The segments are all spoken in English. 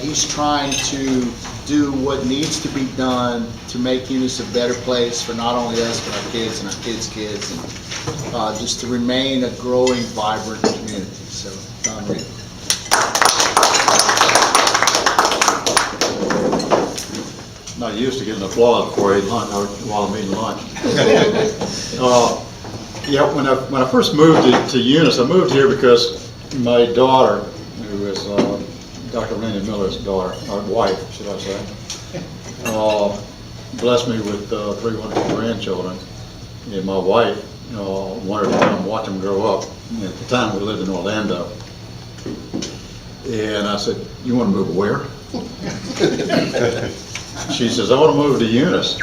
He's trying to do what needs to be done to make Eunice a better place for not only us, but our kids and our kids' kids, and just to remain a growing, vibrant community. So, Don Reber. Not used to getting applause before I eat lunch, or while I'm eating lunch. Yeah, when I first moved to Eunice, I moved here because my daughter, who is Dr. Randy Miller's daughter, or wife, should I say, blessed me with 3 wonderful grandchildren. And my wife wanted to come watch them grow up. And at the time, we lived in Orlando. And I said, "You want to move where?" She says, "I want to move to Eunice,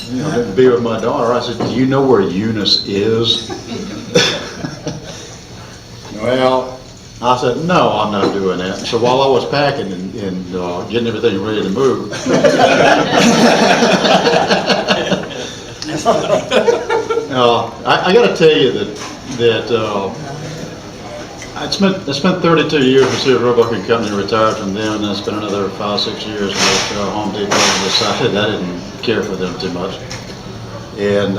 to be with my daughter." I said, "Do you know where Eunice is?" Well, I said, "No, I'm not doing that." So while I was packing and getting everything ready to move, I got to tell you that I spent 32 years with Sears Roebuck and Company, retired from them, and I spent another 5-6 years with Home Depot, and decided I didn't care for them too much, and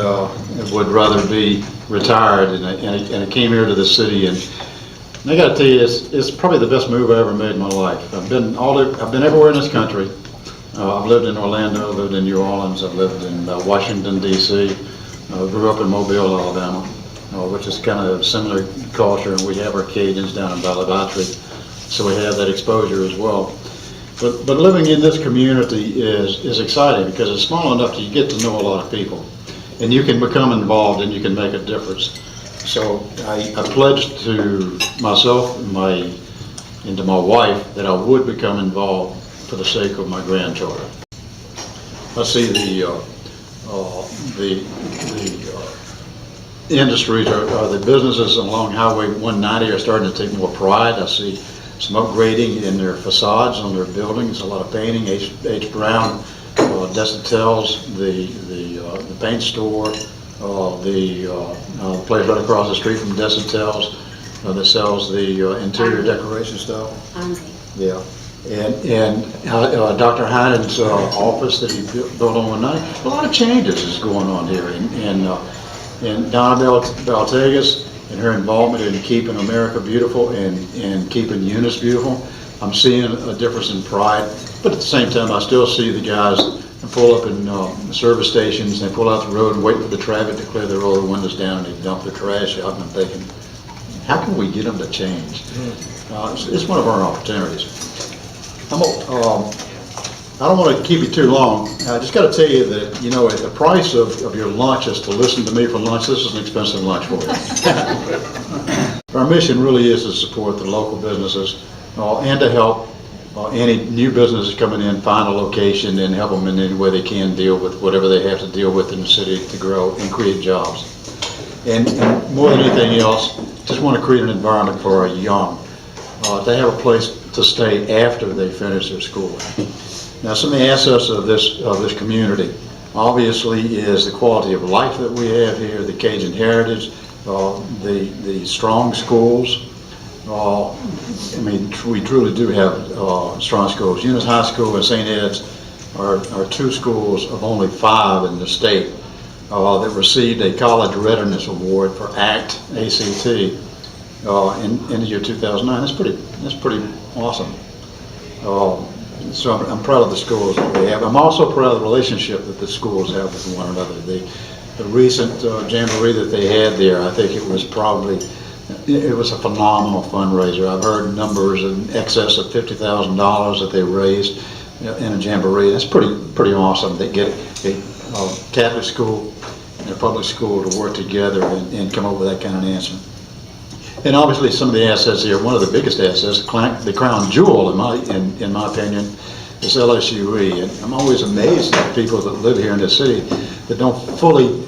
would rather be retired. And I came here to the city, and I got to tell you, it's probably the best move I ever made in my life. I've been everywhere in this country. I've lived in Orlando, lived in New Orleans, I've lived in Washington D.C. Grew up in Mobile, Alabama, which is kind of a similar culture, and we have our Cajuns down in Ballabhatri, so we have that exposure as well. But living in this community is exciting because it's small enough that you get to know a lot of people, and you can become involved and you can make a difference. So I pledged to myself and to my wife that I would become involved for the sake of my grandchildren. I see the industries or the businesses along Highway 190 are starting to take more pride. I see some upgrading in their facades on their buildings, a lot of painting. H. Brown, Desautel's, the paint store, the place right across the street from Desautel's that sells the interior decoration stuff. Yeah. And Dr. Hynen's office that he built on 190, a lot of changes is going on here. And Donna Baltegas and her involvement in keeping America beautiful and keeping Eunice beautiful, I'm seeing a difference in pride. But at the same time, I still see the guys pull up in service stations, they pull out the road and wait for the traffic to clear the roll, the windows down, and they dump their trash out. And I'm thinking, how can we get them to change? It's one of our opportunities. I don't want to keep you too long. I just got to tell you that, at the price of your lunch is to listen to me for lunch, this is an expensive lunch for you. Our mission really is to support the local businesses and to help any new businesses coming in find a location and help them in any way they can deal with whatever they have to deal with in the city to grow and create jobs. And more than anything else, just want to create an environment for our young to have a place to stay after they finish their schooling. Now, some of the assets of this community obviously is the quality of life that we have here, the Cajun heritage, the strong schools. We truly do have strong schools. Eunice High School and St. Ed's are 2 schools of only 5 in the state that received a College Readiness Award for ACT in the year 2009. That's pretty awesome. So I'm proud of the schools that we have. I'm also proud of the relationship that the schools have with one another. The recent jamboree that they had there, I think it was a phenomenal fundraiser. I've heard numbers in excess of $50,000 that they raised in a jamboree. That's pretty awesome. They get a Catholic school and a public school to work together and come up with that kind of answer. And obviously, some of the assets here, one of the biggest assets, the crown jewel, in my opinion, is LSUE. And I'm always amazed at people that live here in this city that don't fully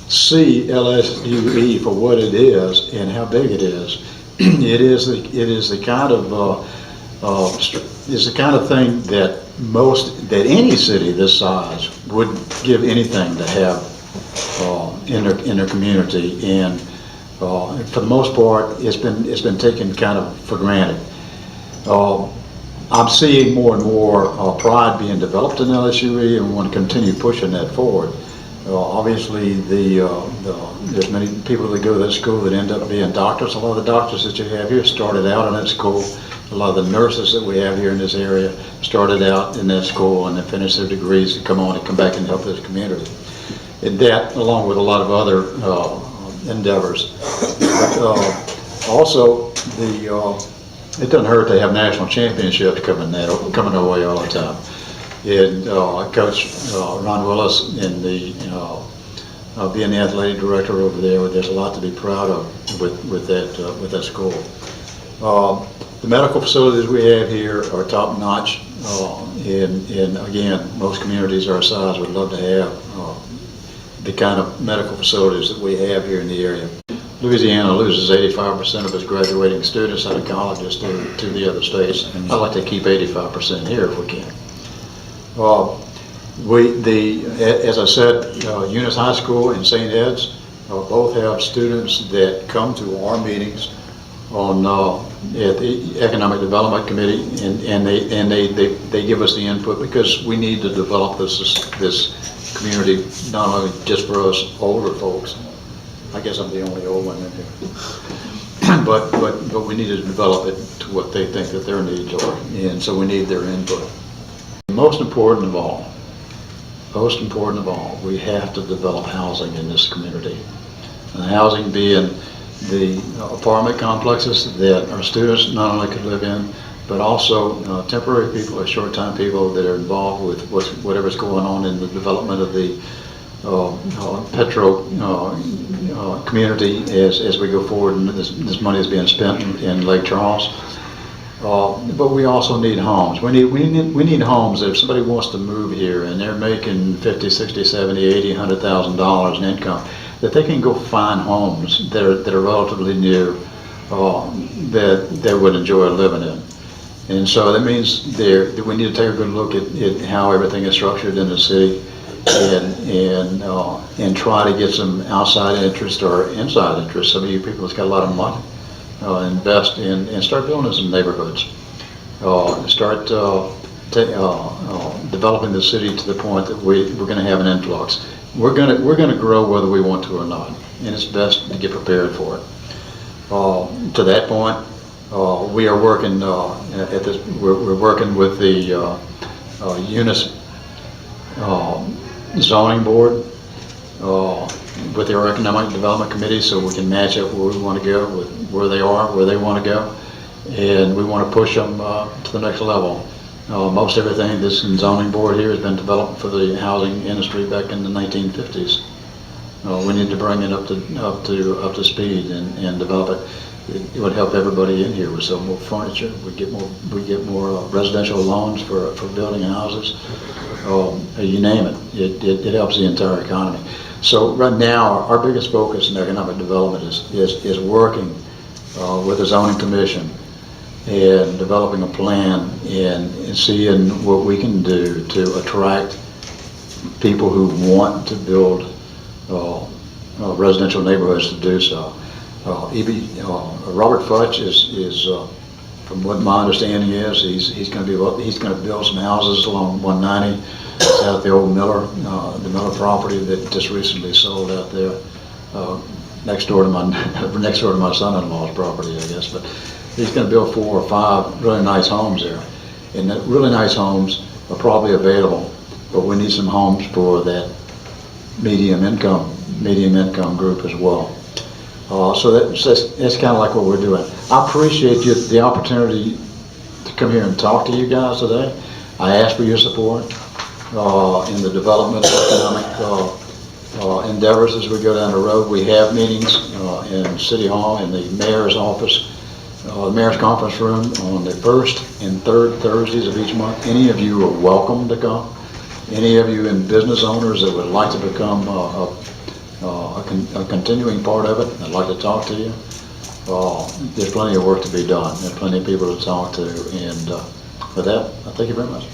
see LSUE for what it is and how big it is. It is the kind of thing that any city this size would give anything to have in their community. And for the most part, it's been taken kind of for granted. I'm seeing more and more pride being developed in LSUE, and we want to continue pushing that forward. Obviously, there's many people that go to that school that end up being doctors. A lot of the doctors that you have here started out in that school. A lot of the nurses that we have here in this area started out in that school and then finished their degrees and come on and come back and help this community. And that, along with a lot of other endeavors. Also, it doesn't hurt to have national championships coming our way all the time. And Coach Ron Willis and being the athletic director over there's a lot to be proud of with that school. The medical facilities we have here are top notch, and again, most communities our size would love to have the kind of medical facilities that we have here in the area. Louisiana loses 85% of its graduating students out of colleges to the other states. I'd like to keep 85% here if we can. As I said, Eunice High School and St. Ed's both have students that come to our meetings at the Economic Development Committee, and they give us the input because we need to develop this community not only just for us older folks. I guess I'm the only old one in here. but we need to develop it to what they think that their needs are, and so we need their input. Most important of all, we have to develop housing in this community. And housing being the apartment complexes that our students not only could live in, but also temporary people or short-time people that are involved with whatever's going on in the development of the petro community as we go forward, and this money is being spent in Lake Charles. But we also need homes. We need homes that if somebody wants to move here and they're making $50, $60, $70, $80, $100,000 in income, that they can go find homes that are relatively near that they would enjoy living in. And so that means that we need to take a good look at how everything is structured in the city, and try to get some outside interest or inside interest. Some of you people that's got a lot of money, invest in and start building some neighborhoods. Start developing the city to the point that we're going to have an influx. We're going to grow whether we want to or not, and it's best to get prepared for it. To that point, we are working we're working with the Eunice zoning board with their Economic Development Committee, so we can match up where we want to go with where they are, where they want to go, and we want to push them to the next level. Most everything this zoning board here has been developed for the housing industry back in the 1950s. We need to bring it up to speed and develop it. It would help everybody in here. We sell more furniture. We get more residential loans for building houses. You name it. It helps the entire economy. So right now, our biggest focus in economic development is working with the zoning commission and developing a plan and seeing what we can do to attract people who want to build residential neighborhoods to do so. Robert Futch is from what my understanding is, he's going to build some houses along 190 out the old the Miller property that just recently sold out there, next door to my son-in-law's property, I guess. But he's going to build 4 or 5 really nice homes there, and the really nice homes are probably available, but we need some homes for that medium income group as well. So that's kind of like what we're doing. I appreciate the opportunity to come here and talk to you guys today. I ask for your support in the development of economic endeavors as we go down the road. We have meetings in City Hall, in the mayor's office, the mayor's conference room on the 1st and 3rd Thursdays of each month. Any of you are welcome to come. Any of you in business owners that would like to become a continuing part of it, I'd like to talk to you. There's plenty of work to be done. There's plenty of people to talk to, and with that, I thank you very much.